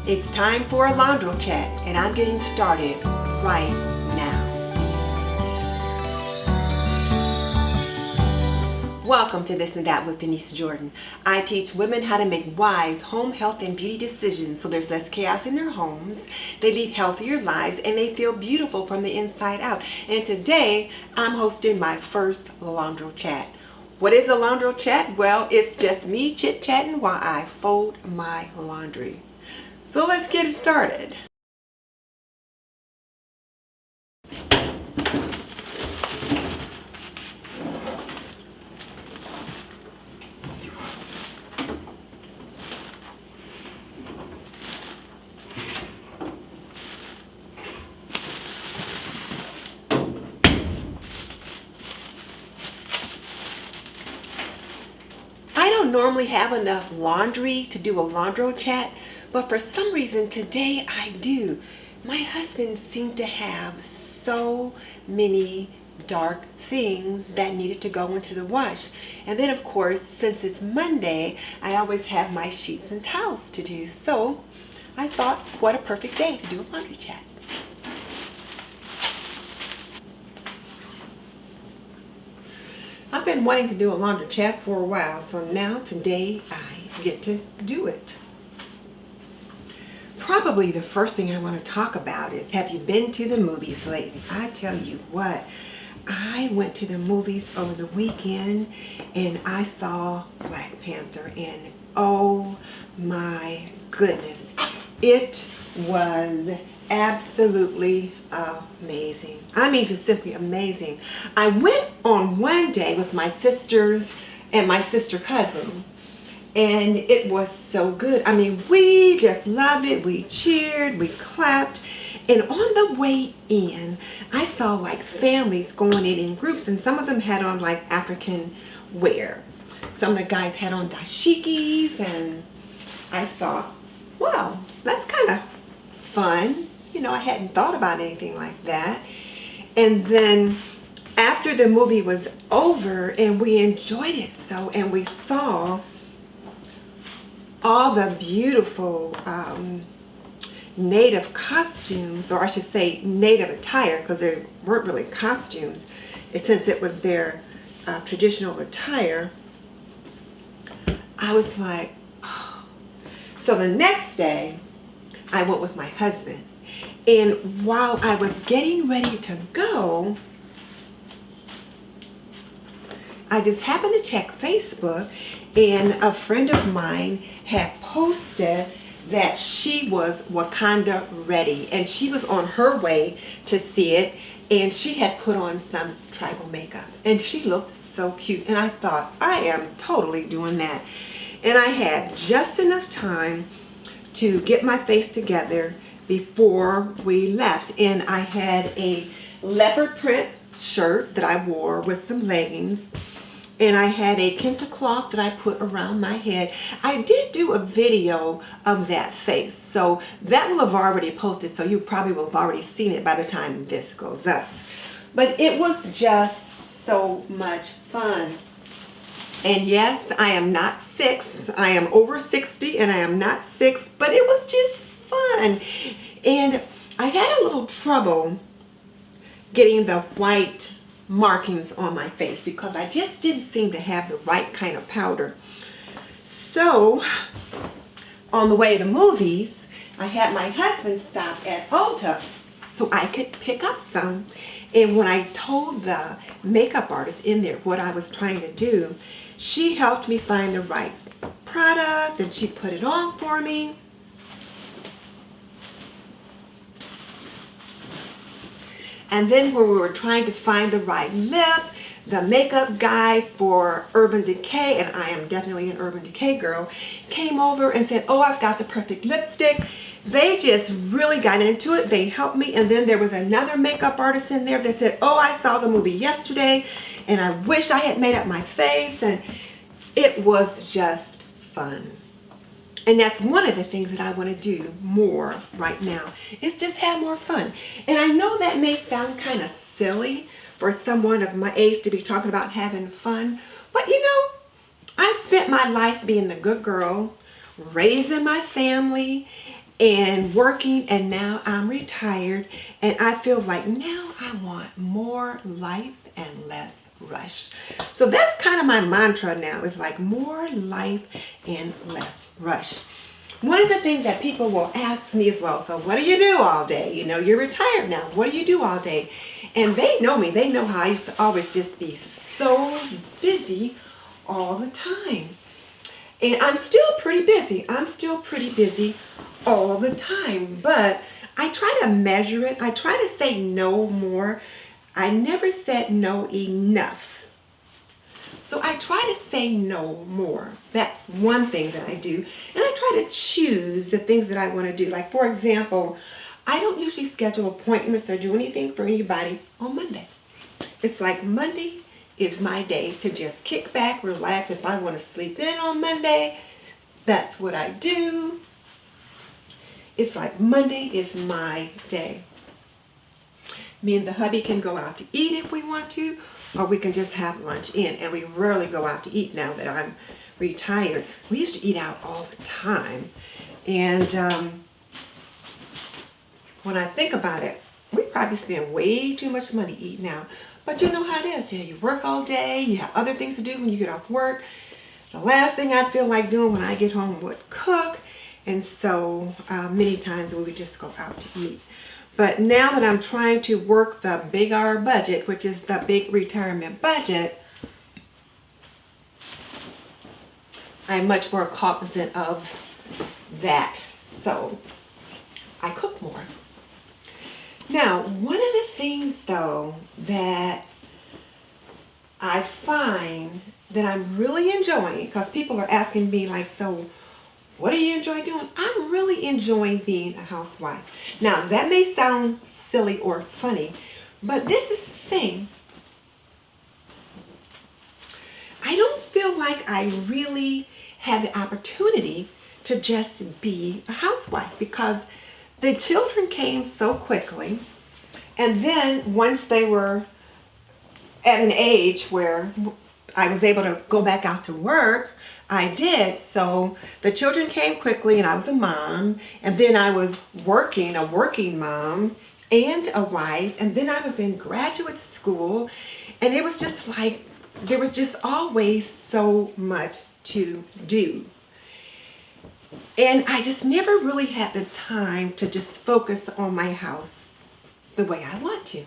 It's time for a Laundro chat, and I'm getting started right now. Welcome to This and That with Denise Jordan. I teach women how to make wise home health and beauty decisions so there's less chaos in their homes, they lead healthier lives, and they feel beautiful from the inside out. And today, I'm hosting my first Laundro chat. What is a Laundro chat? Well, it's just me chit-chatting while I fold my laundry. So let's get it started. I don't normally have enough laundry to do a Laundro chat, but for some reason today I do. My husband seemed to have so many dark things that needed to go into the wash. And then of course, since it's Monday, I always have my sheets and towels to do. So I thought, what a perfect day to do a laundry chat. I've been wanting to do a laundry chat for a while, so now today I get to do it. Probably the first thing I want to talk about is, have you been to the movies lately? I tell you what, I went to the movies over the weekend and I saw Black Panther, and oh my goodness, it was absolutely amazing. I mean, just simply amazing. I went on one day with my sisters and my sister cousin, and it was so good. I mean, we just loved it. We cheered, we clapped. And on the way in, I saw like families going in groups, and some of them had on like African wear. Some of the guys had on dashikis, and I thought, wow, that's kind of fun. You know, I hadn't thought about anything like that. And then after the movie was over and we enjoyed it so, and we saw all the beautiful native costumes, or I should say native attire, because they weren't really costumes, since it was their traditional attire, I was like, oh. So the next day, I went with my husband, and while I was getting ready to go, I just happened to check Facebook, and a friend of mine had posted that she was Wakanda ready, and she was on her way to see it, and she had put on some tribal makeup, and she looked so cute, and I thought, I am totally doing that. And I had just enough time to get my face together before we left, and I had a leopard print shirt that I wore with some leggings, and I had a kente cloth that I put around my head. I did do a video of that face, so that will have already posted, so you probably will have already seen it by the time this goes up. But it was just so much fun. And yes, I am not 6. I am over 60 and I am not 6, but it was just fun. And I had a little trouble getting the white markings on my face because I just didn't seem to have the right kind of powder. So on the way to the movies, I had my husband stop at Ulta so I could pick up some. And when I told the makeup artist in there what I was trying to do, she helped me find the right product, and she put it on for me. And then when we were trying to find the right lip, the makeup guy for Urban Decay, and I am definitely an Urban Decay girl, came over and said, oh, I've got the perfect lipstick. They just really got into it. They helped me. And then there was another makeup artist in there that said, oh, I saw the movie yesterday and I wish I had made up my face. And it was just fun. And that's one of the things that I want to do more right now, is just have more fun. And I know that may sound kind of silly for someone of my age to be talking about having fun, but you know, I've spent my life being the good girl, raising my family, and working, and now I'm retired, and I feel like now I want more life and less rush. So that's kind of my mantra now. It's like more life and less rush. One of the things that people will ask me as well, so what do you do all day? You know, you're retired now. What do you do all day? And they know me. They know how I used to always just be so busy all the time. And I'm still pretty busy. I'm still pretty busy all the time. But I try to measure it. I try to say no more. I never said no enough. So I try to say no more. That's one thing that I do. And I try to choose the things that I want to do. Like, for example, I don't usually schedule appointments or do anything for anybody on Monday. It's like Monday is my day to just kick back, relax. If I want to sleep in on Monday, that's what I do. It's like Monday is my day. Me and the hubby can go out to eat if we want to, or we can just have lunch in. And we rarely go out to eat now that I'm retired. We used to eat out all the time. And when I think about it, we probably spend way too much money eating out. But you know how it is. You know, you work all day, you have other things to do when you get off work. The last thing I feel like doing when I get home would cook. And so many times we would just go out to eat. But now that I'm trying to work the big R budget, which is the big retirement budget, I'm much more cognizant of that. So I cook more. Now, one of the things though that I find that I'm really enjoying, because people are asking me like, so what do you enjoy doing? I'm really enjoying being a housewife. Now, that may sound silly or funny, but this is the thing. I don't feel like I really have the opportunity to just be a housewife because the children came so quickly. And then once they were at an age where I was able to go back out to work, I did. So the children came quickly and I was a mom, and then I was working, a working mom and a wife, and then I was in graduate school, and it was just like there was just always so much to do. And I just never really had the time to just focus on my house the way I want to.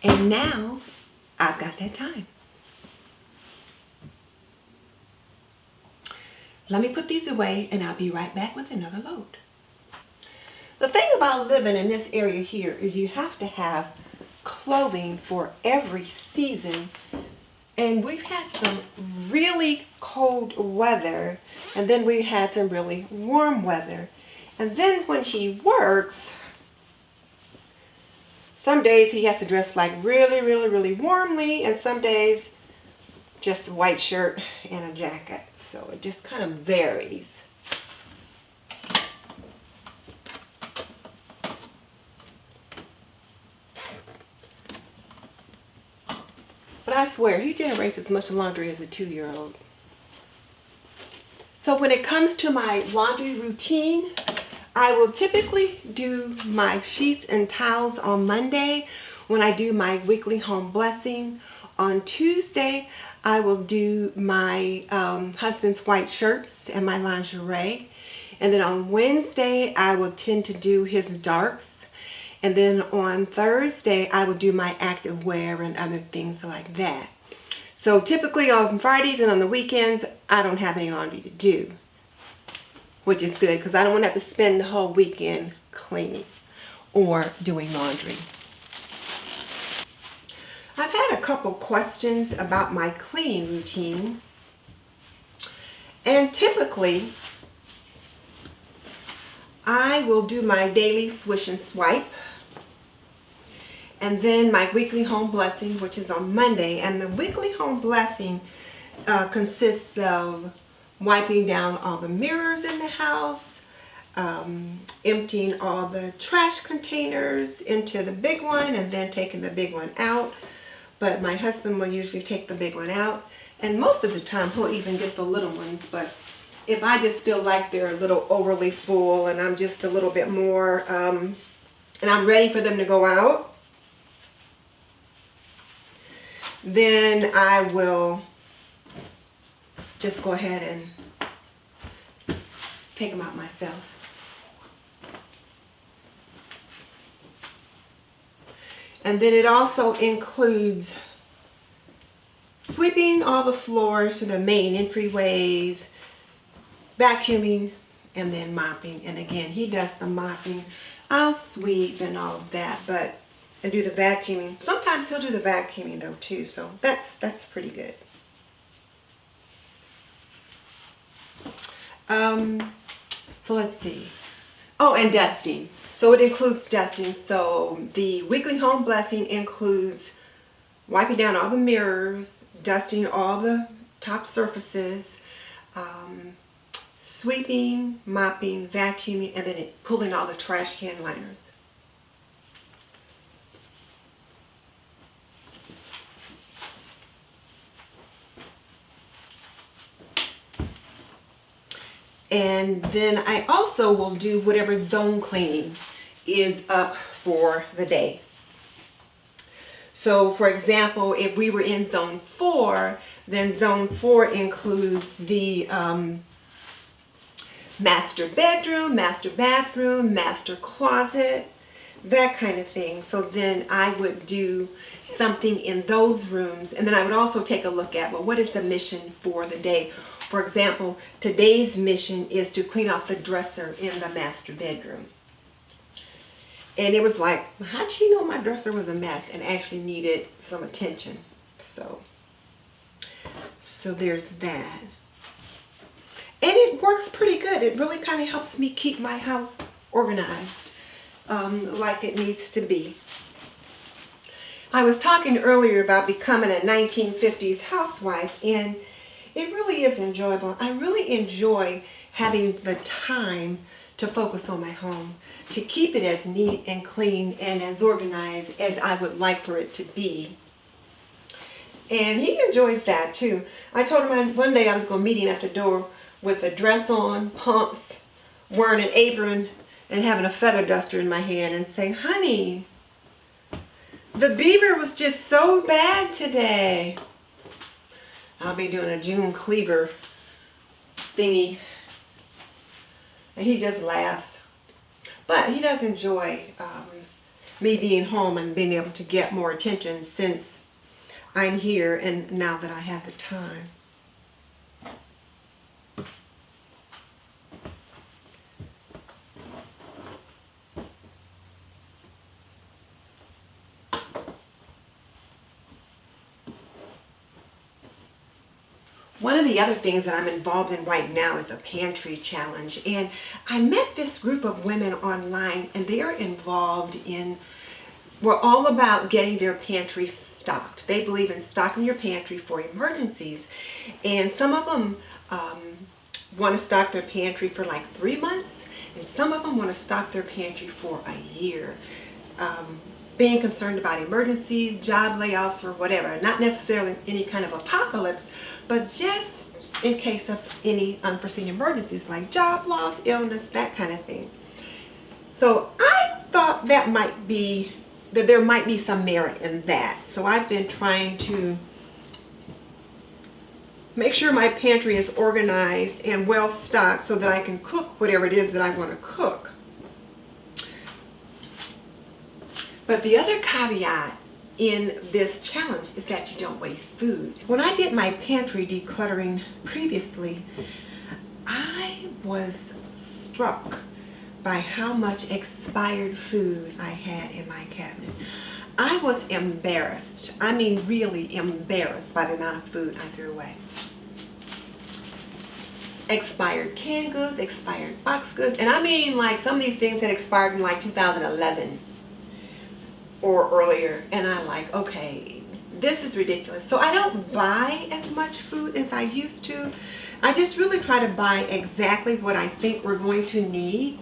And now I've got that time. Let me put these away and I'll be right back with another load. The thing about living in this area here is you have to have clothing for every season. And we've had some really cold weather, and then we had some really warm weather. And then when he works, some days he has to dress like really, really, really warmly, and some days just a white shirt and a jacket. So it just kind of varies. But I swear, he generates as much laundry as a 2-year-old. So when it comes to my laundry routine, I will typically do my sheets and towels on Monday when I do my weekly home blessing. On Tuesday, I will do my husband's white shirts and my lingerie. And then on Wednesday, I will tend to do his darks. And then on Thursday, I will do my active wear and other things like that. So typically on Fridays and on the weekends, I don't have any laundry to do, which is good because I don't want to have to spend the whole weekend cleaning or doing laundry. I've had a couple questions about my cleaning routine. And typically, I will do my daily swish and swipe, and then my weekly home blessing, which is on Monday. And the weekly home blessing consists of wiping down all the mirrors in the house, emptying all the trash containers into the big one, and then taking the big one out. But my husband will usually take the big one out. And most of the time he'll even get the little ones, but if I just feel like they're a little overly full and I'm just a little bit more, and I'm ready for them to go out, then I will just go ahead and take them out myself. And then it also includes sweeping all the floors to the main entryways, vacuuming, and then mopping. And again, he does the mopping. I'll sweep and all of that, and do the vacuuming. Sometimes he'll do the vacuuming though too, so that's pretty good. So let's see. Oh, and dusting. So it includes dusting. So the weekly home blessing includes wiping down all the mirrors, dusting all the top surfaces, sweeping, mopping, vacuuming, and then pulling all the trash can liners. And then I also will do whatever zone cleaning is up for the day. So for example, if we were in zone 4, then zone 4 includes the master bedroom, master bathroom, master closet, that kind of thing. So then I would do something in those rooms, and then I would also take a look at, well, what is the mission for the day? For example, today's mission is to clean off the dresser in the master bedroom. And it was like, how'd she know my dresser was a mess and actually needed some attention? So there's that. And it works pretty good. It really kind of helps me keep my house organized like it needs to be. I was talking earlier about becoming a 1950s housewife, and it really is enjoyable. I really enjoy having the time to focus on my home, to keep it as neat and clean and as organized as I would like for it to be. And he enjoys that too. I told him one day I was going to meet him at the door with a dress on, pumps, wearing an apron, and having a feather duster in my hand and say, honey, the beaver was just so bad today. I'll be doing a June cleaver thingy. And he just laughs. But he does enjoy me being home and being able to get more attention since I'm here and now that I have the time. One of the other things that I'm involved in right now is a pantry challenge, and I met this group of women online, and they are involved in, we're all about getting their pantry stocked. They believe in stocking your pantry for emergencies, and some of them want to stock their pantry for like 3 months, and some of them want to stock their pantry for a year. Being concerned about emergencies, job layoffs, or whatever. Not necessarily any kind of apocalypse, but just in case of any unforeseen emergencies like job loss, illness, that kind of thing. So I thought that there might be some merit in that. So I've been trying to make sure my pantry is organized and well stocked so that I can cook whatever it is that I want to cook. But the other caveat in this challenge is that you don't waste food. When I did my pantry decluttering previously, I was struck by how much expired food I had in my cabinet. I was embarrassed. I mean really embarrassed by the amount of food I threw away. Expired canned goods, expired box goods, and I mean like some of these things had expired in like 2011. Or earlier, and I'm like, okay, this is ridiculous. So I don't buy as much food as I used to. I just really try to buy exactly what I think we're going to need.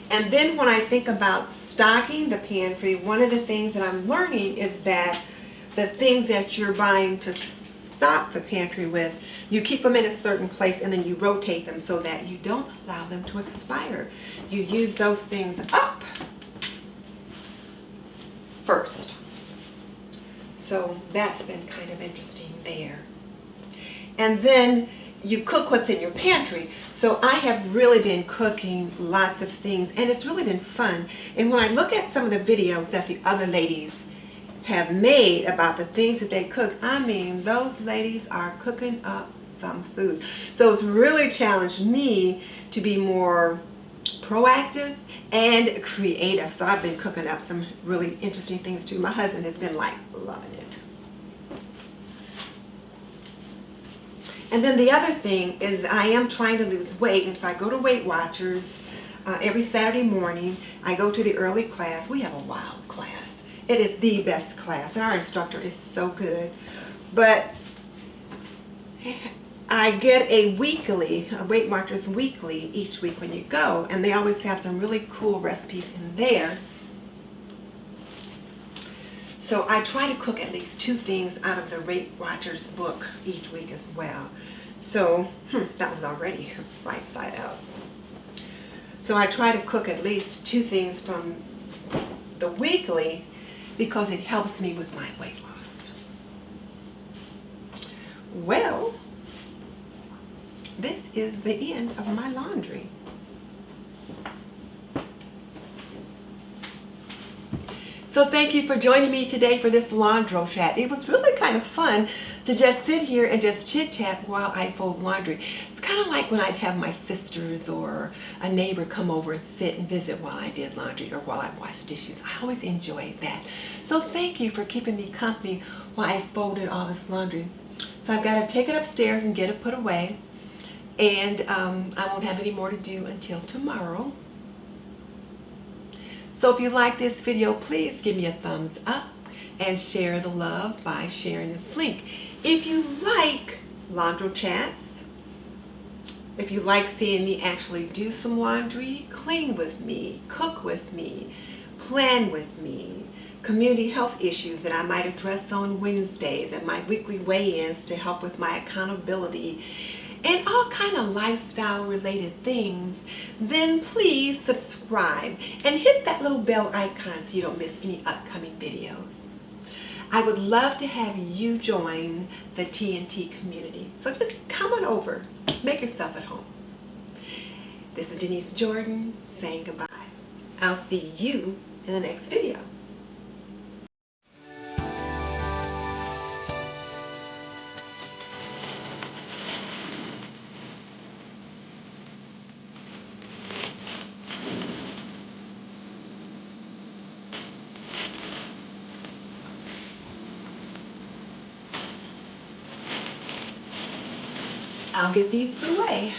And then when I think about stocking the pantry, one of the things that I'm learning is that the things that you're buying to stock the pantry with, you keep them in a certain place and then you rotate them so that you don't allow them to expire. You use those things up first. So that's been kind of interesting there. And then you cook what's in your pantry. So I have really been cooking lots of things, and it's really been fun. And when I look at some of the videos that the other ladies have made about the things that they cook, I mean, those ladies are cooking up some food. So it's really challenged me to be more proactive and creative. So I've been cooking up some really interesting things too. My husband has been like loving it. And then the other thing is I am trying to lose weight, and so I go to Weight Watchers every Saturday morning. I go to the early class. We have a wild class. It is the best class, and our instructor is so good. But I get a Weight Watchers weekly each week when you go, and they always have some really cool recipes in there. So I try to cook at least 2 things out of the Weight Watchers book each week as well. So that was already right side out. So I try to cook at least 2 things from the weekly because it helps me with my weight loss. Well, this is the end of my laundry. So thank you for joining me today for this Laundro chat. It was really kind of fun to just sit here and just chit chat while I fold laundry. It's kind of like when I'd have my sisters or a neighbor come over and sit and visit while I did laundry or while I washed dishes. I always enjoyed that. So thank you for keeping me company while I folded all this laundry. So I've got to take it upstairs and get it put away. And I won't have any more to do until tomorrow. So if you like this video, please give me a thumbs up and share the love by sharing this link. If you like Laundro chats, if you like seeing me actually do some laundry, clean with me, cook with me, plan with me, community health issues that I might address on Wednesdays, and my weekly weigh-ins to help with my accountability, and all kind of lifestyle related things, then please subscribe and hit that little bell icon so you don't miss any upcoming videos. I would love to have you join the TNT community. So just come on over, make yourself at home. This is Denise Jordan saying goodbye. I'll see you in the next video. I'll get these away.